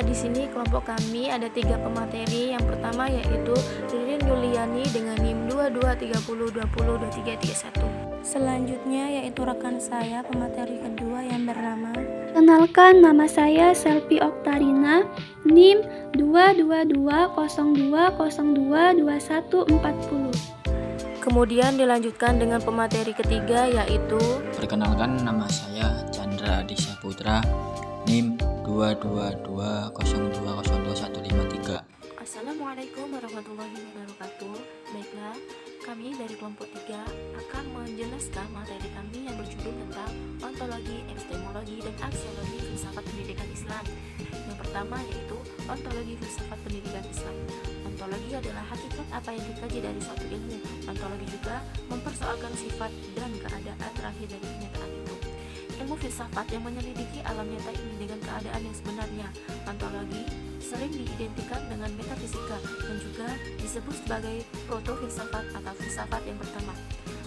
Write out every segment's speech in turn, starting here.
di sini kelompok kami ada 3 pemateri. Yang pertama yaitu Ririn Yuliani dengan NIM 2230202331. Selanjutnya yaitu rekan saya pemateri kedua yang bernama Kenalkan, nama saya Selvi Oktarina, NIM 22202022140. Kemudian dilanjutkan dengan pemateri ketiga yaitu Perkenalkan, nama saya Chandra Adi Saputra, NIM 22202022153. Assalamualaikum warahmatullahi wabarakatuh. Baiklah, kami dari kelompok 3 akan menjelaskan materi kami yang berjudul tentang ontologi, epistemologi, dan aksiologi filsafat pendidikan Islam. Yang pertama yaitu ontologi filsafat pendidikan Islam. Ontologi adalah hakikat apa yang dikaji dari suatu ilmu. Ontologi juga mempersoalkan sifat dan keadaan terakhir dari kenyataan itu. Ilmu filsafat yang menyelidiki alam nyata ini dengan keadaan yang sebenarnya. Ontologi sering diidentikan dengan metafisika yang juga disebut sebagai proto-filsafat atau filsafat yang pertama,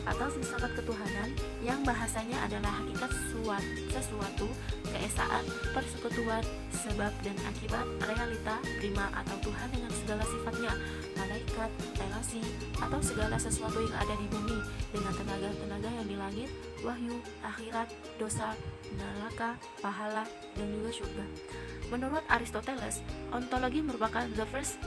atau filsafat ketuhanan yang bahasanya adalah hakikat sesuatu, keesaan, persekutuan, sebab dan akibat, realita, prima atau Tuhan dengan segala sifatnya, malaikat, relasi, atau segala sesuatu yang ada di bumi dengan tenaga-tenaga yang di langit, wahyu, akhirat, dosa, neraka, pahala, dan juga surga. Menurut Aristoteles, ontologi merupakan the first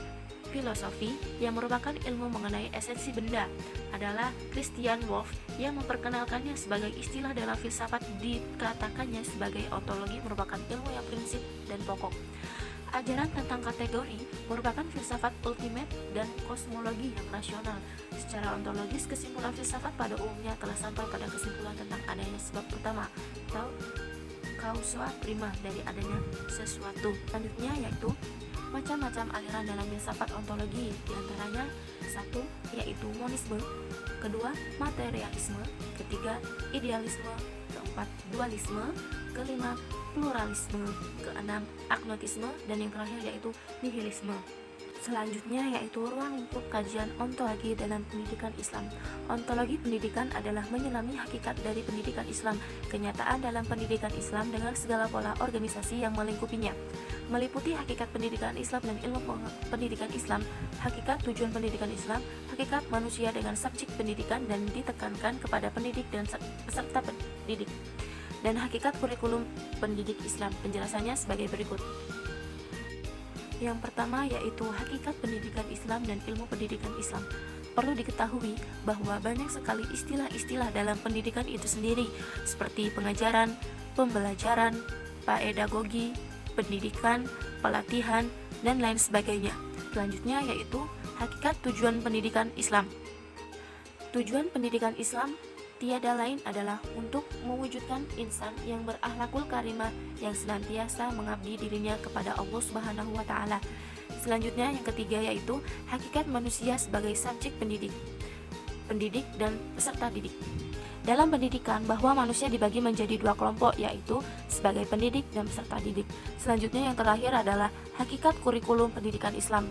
filosofi yang merupakan ilmu mengenai esensi benda. Adalah Christian Wolff yang memperkenalkannya sebagai istilah dalam filsafat. Dikatakannya sebagai ontologi merupakan ilmu yang prinsip dan pokok. Ajaran tentang kategori merupakan filsafat ultimate dan kosmologi yang rasional. Secara ontologis, kesimpulan filsafat pada umumnya telah sampai pada kesimpulan tentang adanya sebab utama atau causa prima dari adanya sesuatu. Selanjutnya yaitu macam-macam aliran dalam filsafat ontologi, diantaranya 1. Yaitu monisme, kedua materialisme, ketiga idealisme, keempat dualisme, kelima pluralisme, keenam agnotisme, dan yang terakhir yaitu nihilisme. Selanjutnya yaitu ruang lingkup kajian ontologi dalam pendidikan Islam. Ontologi pendidikan adalah menyelami hakikat dari pendidikan Islam, kenyataan dalam pendidikan Islam dengan segala pola organisasi yang melingkupinya, meliputi hakikat pendidikan Islam dan ilmu pendidikan Islam, hakikat tujuan pendidikan Islam, hakikat manusia dengan subjek pendidikan dan ditekankan kepada pendidik dan peserta pendidik, dan hakikat kurikulum pendidik Islam. Penjelasannya sebagai berikut. Yang pertama yaitu hakikat pendidikan Islam dan ilmu pendidikan Islam. Perlu diketahui bahwa banyak sekali istilah-istilah dalam pendidikan itu sendiri, seperti pengajaran, pembelajaran, pedagogi, pendidikan, pelatihan, dan lain sebagainya. Selanjutnya yaitu hakikat tujuan pendidikan Islam. Tujuan pendidikan Islam tiada lain adalah untuk mewujudkan insan yang berakhlakul karimah yang senantiasa mengabdi dirinya kepada Allah Subhanahu wa Ta'ala. Selanjutnya yang ketiga yaitu hakikat manusia sebagai subjek pendidik dan peserta didik. Dalam pendidikan bahwa manusia dibagi menjadi 2 kelompok, yaitu sebagai pendidik dan peserta didik. Selanjutnya yang terakhir adalah hakikat kurikulum pendidikan Islam.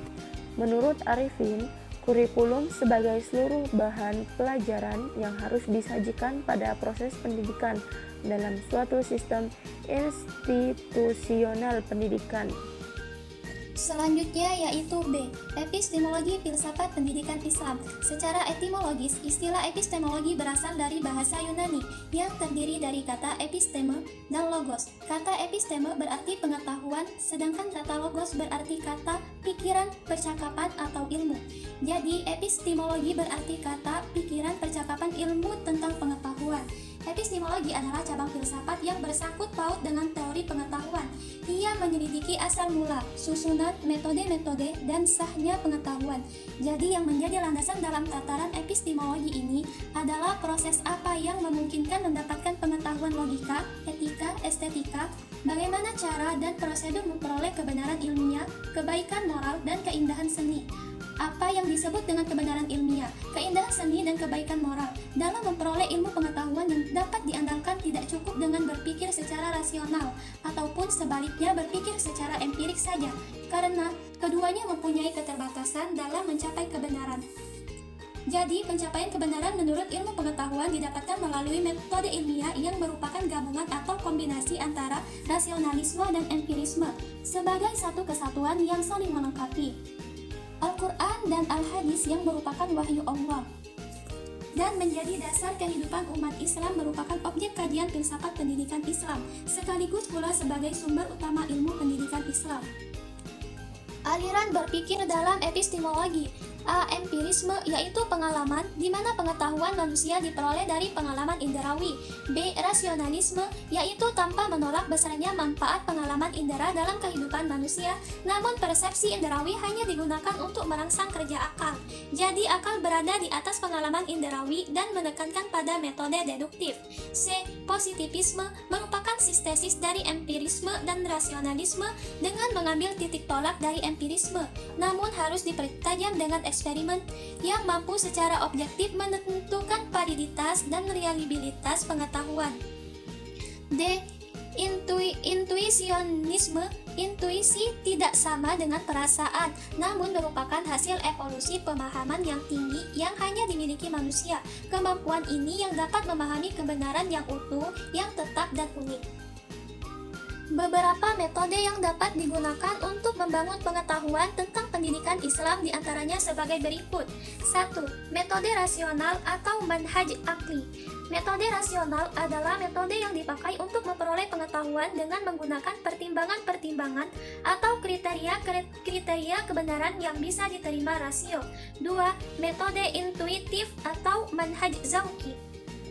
Menurut Arifin, kurikulum sebagai seluruh bahan pelajaran yang harus disajikan pada proses pendidikan dalam suatu sistem institusional pendidikan. Selanjutnya yaitu B. Epistemologi filsafat pendidikan Islam. Secara etimologis, istilah epistemologi berasal dari bahasa Yunani yang terdiri dari kata episteme dan logos. Kata episteme berarti pengetahuan, sedangkan kata logos berarti kata, pikiran, percakapan, atau ilmu. Jadi, epistemologi berarti kata, pikiran, percakapan, ilmu tentang pengetahuan. Epistemologi adalah cabang filsafat yang bersangkut paut dengan teori pengetahuan. Ia menyelidiki asal mula, susunan, metode-metode, dan sahnya pengetahuan. Jadi yang menjadi landasan dalam tataran epistemologi ini adalah proses apa yang memungkinkan mendapatkan pengetahuan logika, etika, estetika, bagaimana cara dan prosedur memperoleh kebenaran ilmiah, kebaikan moral, dan keindahan seni. Apa yang disebut dengan kebenaran ilmiah, keindahan seni, dan kebaikan moral. Dalam memperoleh ilmu pengetahuan yang dapat diandalkan tidak cukup dengan berpikir secara rasional, ataupun sebaliknya berpikir secara empirik saja, karena keduanya mempunyai keterbatasan dalam mencapai kebenaran. Jadi, pencapaian kebenaran menurut ilmu pengetahuan didapatkan melalui metode ilmiah yang merupakan gabungan atau kombinasi antara rasionalisme dan empirisme sebagai satu kesatuan yang saling melengkapi. Al-Quran dan Al-Hadis yang merupakan wahyu Allah dan menjadi dasar kehidupan umat Islam merupakan objek kajian filsafat pendidikan Islam, sekaligus pula sebagai sumber utama ilmu pendidikan Islam. Aliran berpikir dalam epistemologi. A. Empirisme, yaitu pengalaman, di mana pengetahuan manusia diperoleh dari pengalaman inderawi. B. Rasionalisme, yaitu tanpa menolak besarnya manfaat pengalaman indera dalam kehidupan manusia, namun persepsi inderawi hanya digunakan untuk merangsang kerja akal. Jadi akal berada di atas pengalaman inderawi dan menekankan pada metode deduktif. C. Positivisme, merupakan sintesis dari empirisme dan rasionalisme dengan mengambil titik tolak dari empirisme, namun harus dipertajam dengan eksperimen yang mampu secara objektif menentukan validitas dan reliabilitas pengetahuan. D. Intuisionisme. Intuisi tidak sama dengan perasaan, namun merupakan hasil evolusi pemahaman yang tinggi yang hanya dimiliki manusia. Kemampuan ini yang dapat memahami kebenaran yang utuh, yang tetap dan unik. Beberapa metode yang dapat digunakan untuk membangun pengetahuan tentang pendidikan Islam diantaranya sebagai berikut. 1. Metode rasional atau manhaj akli. Metode rasional adalah metode yang dipakai untuk memperoleh pengetahuan dengan menggunakan pertimbangan-pertimbangan atau kriteria kebenaran yang bisa diterima rasio. 2. Metode intuitif atau manhaj zauki.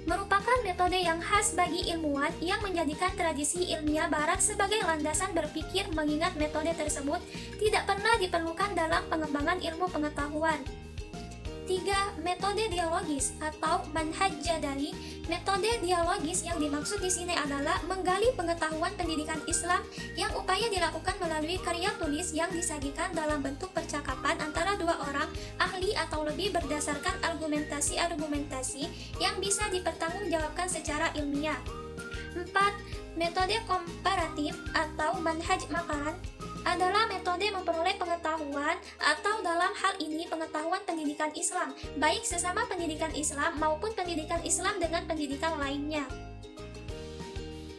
Merupakan metode yang khas bagi ilmuwan yang menjadikan tradisi ilmiah barat sebagai landasan berpikir, mengingat metode tersebut tidak pernah diperlukan dalam pengembangan ilmu pengetahuan. 3. Metode dialogis atau manhaj jadali. Metode dialogis yang dimaksud di sini adalah menggali pengetahuan pendidikan Islam yang upaya dilakukan melalui karya tulis yang disajikan dalam bentuk percakapan antara dua orang ahli atau lebih berdasarkan argumentasi-argumentasi yang bisa dipertanggungjawabkan secara ilmiah. 4. Metode komparatif atau manhaj makaran adalah metode memperoleh pengetahuan atau dalam hal ini pengetahuan pendidikan Islam, baik sesama pendidikan Islam maupun pendidikan Islam dengan pendidikan lainnya.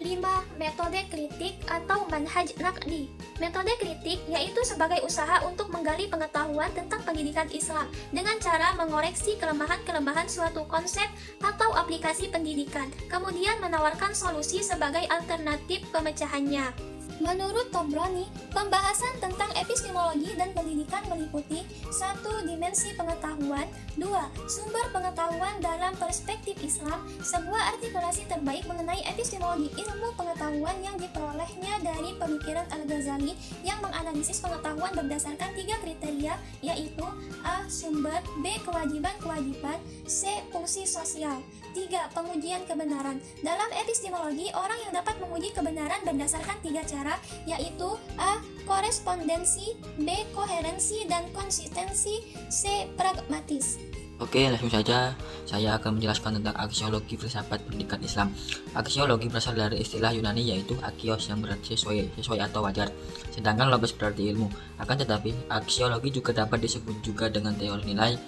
5. Metode kritik atau manhaj naqdi. Metode kritik yaitu sebagai usaha untuk menggali pengetahuan tentang pendidikan Islam dengan cara mengoreksi kelemahan-kelemahan suatu konsep atau aplikasi pendidikan, kemudian menawarkan solusi sebagai alternatif pemecahannya. Menurut Tobroni, pembahasan tentang epistemologi dan pendidikan meliputi 1. Dimensi pengetahuan, 2. Sumber pengetahuan dalam perspektif Islam, sebuah artikulasi terbaik mengenai epistemologi ilmu pengetahuan yang diperolehnya dari pemikiran Al-Ghazali yang menganalisis pengetahuan berdasarkan 3 kriteria, yaitu A. Sumber, B. Kewajiban-kewajiban, C. Fungsi sosial. 3. Pengujian kebenaran. Dalam epistemologi, orang yang dapat menguji kebenaran berdasarkan 3 cara, yaitu A. Korespondensi, B. Koherensi dan konsistensi, C. Pragmatis. Oke, langsung saja saya akan menjelaskan tentang aksiologi filsafat pendidikan Islam. Aksiologi berasal dari istilah Yunani yaitu akios yang berarti sesuai atau wajar, sedangkan logos berarti ilmu. Akan tetapi, aksiologi juga dapat disebut juga dengan teori nilai.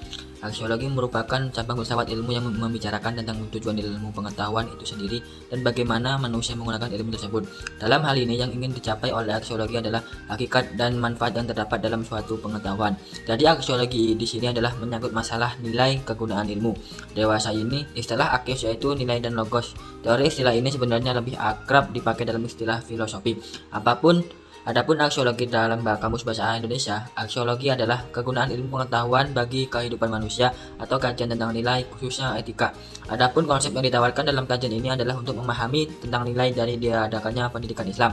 Aksiologi merupakan cabang filsafat ilmu yang membicarakan tentang tujuan ilmu pengetahuan itu sendiri dan bagaimana manusia menggunakan ilmu tersebut. Dalam hal ini yang ingin dicapai oleh aksiologi adalah hakikat dan manfaat yang terdapat dalam suatu pengetahuan. Jadi aksiologi di sini adalah menyangkut masalah nilai kegunaan ilmu. Dewasa ini istilah akios yaitu nilai dan logos. Teori istilah ini sebenarnya lebih akrab dipakai dalam istilah filosofi. Adapun aksiologi dalam Kamus Bahasa Indonesia, aksiologi adalah kegunaan ilmu pengetahuan bagi kehidupan manusia atau kajian tentang nilai, khususnya etika. Adapun konsep yang ditawarkan dalam kajian ini adalah untuk memahami tentang nilai dari diadakannya pendidikan Islam.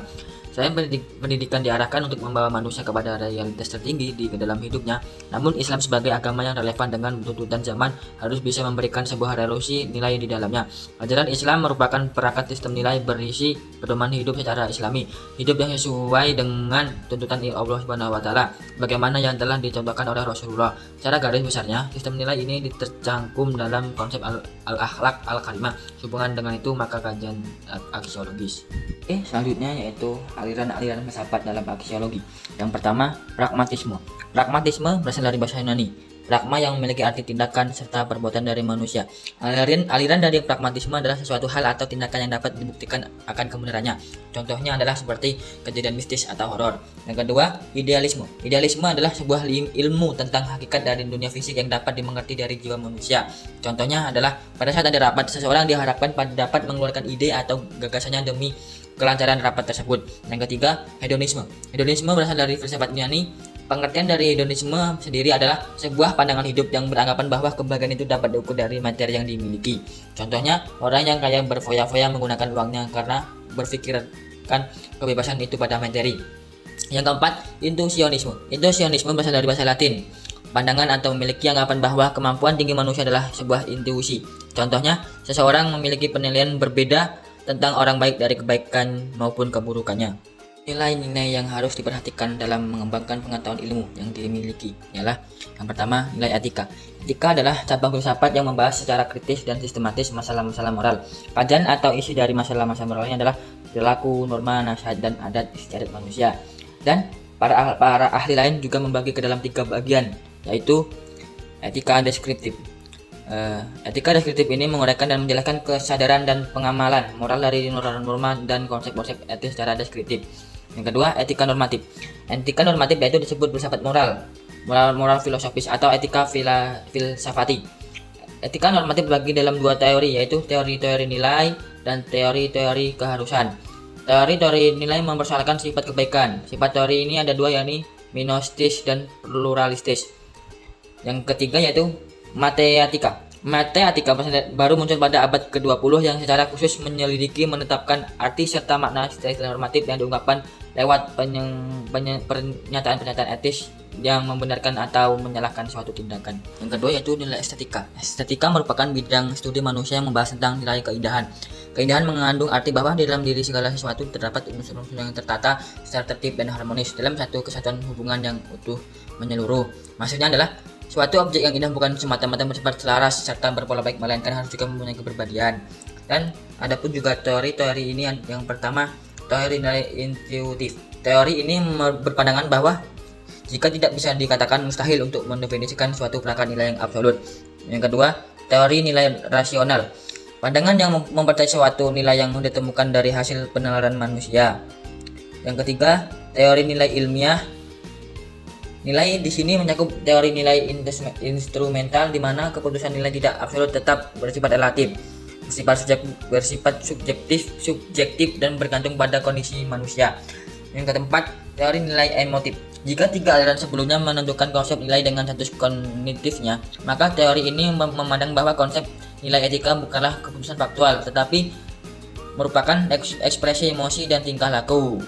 Selain pendidikan diarahkan untuk membawa manusia kepada realitas tertinggi di dalam hidupnya, namun Islam sebagai agama yang relevan dengan tuntutan zaman harus bisa memberikan sebuah revolusi nilai di dalamnya. Ajaran Islam merupakan perangkat sistem nilai berisi pedoman hidup secara Islami, hidup yang sesuai dengan tuntutan Allah SWT, bagaimana yang telah dicontohkan oleh Rasulullah. Secara garis besarnya, sistem nilai ini tercangkum dalam konsep al-akhlak al-karimah. Sehubungan dengan itu, maka kajian aksiologis. Selanjutnya yaitu aliran-aliran filsafat dalam aksiologi. Yang pertama, pragmatisme. Pragmatisme berasal dari bahasa Yunani. Pragma yang memiliki arti tindakan serta perbuatan dari manusia. Aliran dari pragmatisme adalah sesuatu hal atau tindakan yang dapat dibuktikan akan kebenarannya. Contohnya adalah seperti kejadian mistis atau horor. Yang kedua, idealisme. Idealisme adalah sebuah ilmu tentang hakikat dari dunia fisik yang dapat dimengerti dari jiwa manusia. Contohnya adalah pada saat ada rapat, seseorang diharapkan dapat mengeluarkan ide atau gagasannya demi kelancaran rapat tersebut. Yang ketiga, hedonisme. Hedonisme berasal dari filsafat Yunani. Pengertian dari hedonisme sendiri adalah sebuah pandangan hidup yang beranggapan bahwa kebahagiaan itu dapat diukur dari materi yang dimiliki. Contohnya, orang yang kaya berfoya-foya menggunakan uangnya karena berpikirkan kebebasan itu pada materi. Yang keempat, intuisionisme. Intuisionisme berasal dari bahasa Latin. Pandangan atau memiliki anggapan bahwa kemampuan tinggi manusia adalah sebuah intuisi. Contohnya, seseorang memiliki penilaian berbeda tentang orang baik dari kebaikan maupun keburukannya. Nilai-nilai yang harus diperhatikan dalam mengembangkan pengetahuan ilmu yang dimiliki ialah yang pertama, nilai etika. Etika adalah cabang filsafat yang membahas secara kritis dan sistematis masalah-masalah moral. Kajian atau isi dari masalah-masalah moralnya adalah perilaku, norma, nasihat, dan adat istiadat manusia. Dan para ahli lain juga membagi ke dalam 3 bagian, yaitu etika deskriptif. Etika deskriptif ini menguraikan dan menjelaskan kesadaran dan pengamalan moral dari norma dan konsep-konsep etis secara deskriptif. Yang kedua, etika normatif. Etika normatif yaitu disebut filsafat moral filosofis atau etika filsafati. Etika normatif dibagi dalam 2 teori, yaitu teori-teori nilai dan teori-teori keharusan. Teori-teori nilai mempersoalkan sifat kebaikan. Sifat teori ini ada 2, yakni monistis dan pluralistis. Yang ketiga yaitu Mateatika. Mateatika baru muncul pada abad ke-20 yang secara khusus menyelidiki, menetapkan arti serta makna istilah normatif yang diungkapkan lewat pernyataan-pernyataan etis yang membenarkan atau menyalahkan suatu tindakan. Yang kedua yaitu nilai estetika. Estetika merupakan bidang studi manusia yang membahas tentang nilai keindahan. Keindahan mengandung arti bahwa di dalam diri segala sesuatu terdapat unsur-unsur yang tertata secara tertib dan harmonis dalam satu kesatuan hubungan yang utuh menyeluruh. Maksudnya adalah suatu objek yang indah bukan semata-mata bersifat selaras serta berpola baik, melainkan harus juga mempunyai kepribadian. Dan ada pun juga teori-teori ini yang pertama, teori nilai intuitif. Teori ini berpandangan bahwa jika tidak bisa dikatakan mustahil untuk mendefinisikan suatu perangkat nilai yang absolut. Yang kedua, teori nilai rasional. Pandangan yang mempercayai suatu nilai yang ditemukan dari hasil penelitian manusia. Yang ketiga, teori nilai ilmiah. Nilai di sini mencakup teori nilai instrumental di mana keputusan nilai tidak absolut, tetap bersifat relatif, bersifat subjektif dan bergantung pada kondisi manusia. Yang keempat, teori nilai emotif. Jika 3 aliran sebelumnya menentukan konsep nilai dengan status kognitifnya, maka teori ini memandang bahwa konsep nilai etika bukanlah keputusan faktual, tetapi merupakan ekspresi emosi dan tingkah laku.